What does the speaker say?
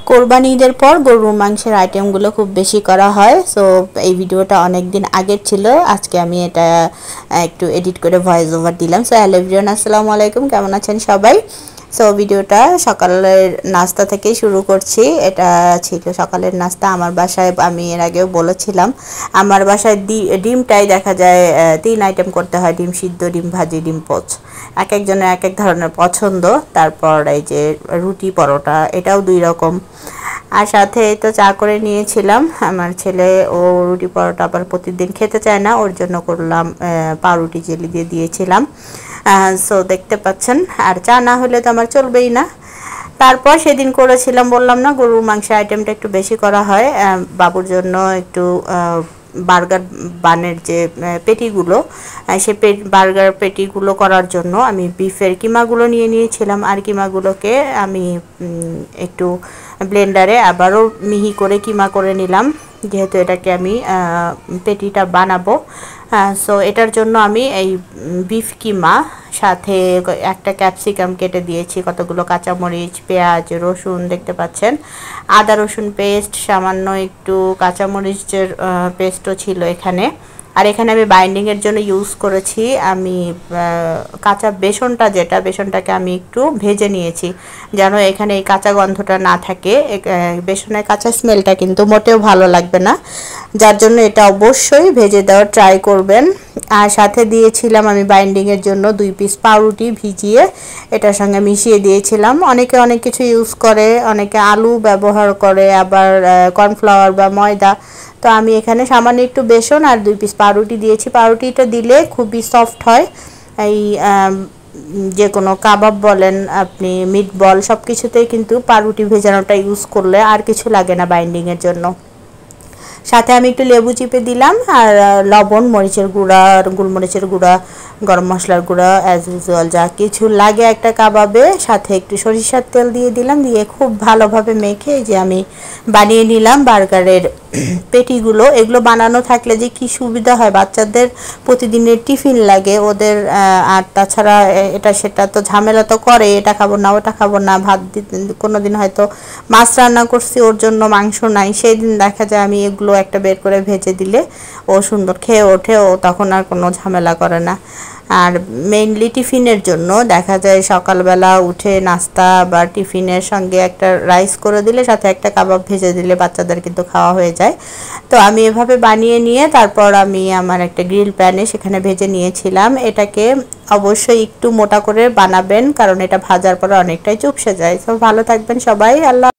কোরবানি ঈদের পর গরুর মাংসের আইটেমগুলো খুব বেশি করা হয়। সো এই ভিডিওটা অনেক দিন আগের ছিল, আজকে আমি এটা একটু এডিট করে ভয়েস ওভার দিলাম। সো হ্যালো এভরিওয়ান, আসসালামু আলাইকুম, কেমন আছেন সবাই? সো ভিডিওটা সকালের নাস্তা থেকেই শুরু করছি। এটা ছিল সকালের নাস্তা। আমার বাসায় আমি এর আগেও বলেছিলাম, আমার বাসায় ডিমটাই দেখা যায় 3 আইটেম করতে হয়: ডিম সিদ্ধ, ডিম ভাজি, ডিম পোচ। এক একজনের এক এক ধরনের পছন্দ। তারপর এই যে রুটি পরোটা, এটাও 2 রকম। আর সাথে তো চা করে নিয়েছিলাম। আমার ছেলে ও রুটি পরোটা আবার প্রতিদিন খেতে চায় না, ওর জন্য করলাম পাউরুটি জেলি দিয়ে দিয়েছিলাম। সো দেখতে পাচ্ছেন, আর চা না হলে তো আমার চলবেই না। তারপর সেদিন করেছিলাম, বললাম না, গরুর মাংসের আইটেমটা একটু বেশি করা হয়। বাবুর জন্য একটু বার্গার বানের যে পেটিগুলো, সে বার্গার পেটিগুলো করার জন্য আমি বিফের কিমাগুলো নিয়ে নিয়েছিলাম। আর কিমাগুলোকে আমি একটু ব্লেন্ডারে আবারও মিহি করে কিমা করে নিলাম, যেহেতু এটাকে আমি পেটিটা বানাবো। সো এটার জন্য আমি এই বিফ কিমা সাথে একটা ক্যাপসিকাম কেটে দিয়েছি, কতগুলো কাঁচামরিচ, পেঁয়াজ, রসুন দেখতে পাচ্ছেন, আদা রসুন পেস্ট, সামান্য একটু কাঁচামরিচের পেস্টও ছিল এখানে। আর এখানে আমি বাইন্ডিংয়ের জন্য ইউজ করেছি আমি কাঁচা বেসনটা, যেটা বেসনটাকে আমি একটু ভেজে নিয়েছি যেন এখানে এই কাঁচা গন্ধটা না থাকে। বেসনের কাঁচা স্মেলটা কিন্তু মোটেও ভালো লাগবে না, যার জন্য এটা অবশ্যই ভেজে দেওয়ার ট্রাই করবেন। আর সাথে দিয়েছিলাম আমি বাইন্ডিংয়ের জন্য 2 পিস পাউরুটি ভিজিয়ে এটার সঙ্গে মিশিয়ে দিয়েছিলাম। অনেকে অনেক কিছু ইউজ করে, অনেকে আলু ব্যবহার করে, আবার কর্নফ্লাওয়ার বা ময়দা। তো আমি এখানে সামান্য একটু বেসন আর 2 পিস পাউরুটি দিয়েছি। পাউরুটিটা দিলে খুবই সফট হয়। এই যে কোনো কাবাব বলেন আপনি, মিট বল, সব কিছুতেই কিন্তু পাউরুটি ভেজানোটা ইউজ করলে আর কিছু লাগে না বাইন্ডিংয়ের জন্য। সাথে আমি একটু লেবু চিপে দিলাম, আর লবণ, মরিচের গুঁড়া, গোলমরিচের গুঁড়া, গরম মশলার গুঁড়া, অ্যাজ ইউজুয়াল যা কিছু লাগে একটা কাবাবে। সাথে একটু সরিষার তেল দিয়ে দিলাম, দিয়ে খুব ভালোভাবে মেখে যে আমি বানিয়ে নিলাম বার্গারের পেটিগুলো। এগুলো বানানো থাকলে যে কি সুবিধা হয়, বাচ্চাদের প্রতিদিনের টিফিন লাগে ওদের। আর তাছাড়া এটা সেটা তো ঝামেলা তো করে, এটা খাবো না ওটা খাবো না, ভাত কোনো দিন হয়তো মাছ রান্না করছি, ওর জন্য মাংস নাই, সেই দিন দেখা যায় আমি এগুলো একটা বের করে ভেজে দিলে ও সুন্দর খেয়ে ওঠে, ও তখন আর কোনো ঝামেলা করে না। আর মেইনলি টিফিনের জন্য দেখা যায় সকালবেলা উঠে নাস্তা বা টিফিনের সঙ্গে একটা রাইস করে দিলে সাথে একটা কাবাব ভেজে দিলে বাচ্চাদের কিন্তু খাওয়া হয়ে যায়। তো আমি এভাবে বানিয়ে নিয়ে তারপর আমি আমার একটা গ্রিল প্যানে সেখানে ভেজে নিয়েছিলাম। এটাকে অবশ্যই একটু মোটা করে বানাবেন, কারণ এটা ভাজার পরে অনেকটাই চুপসে যায়। তো ভালো থাকবেন সবাই, আল্লাহ।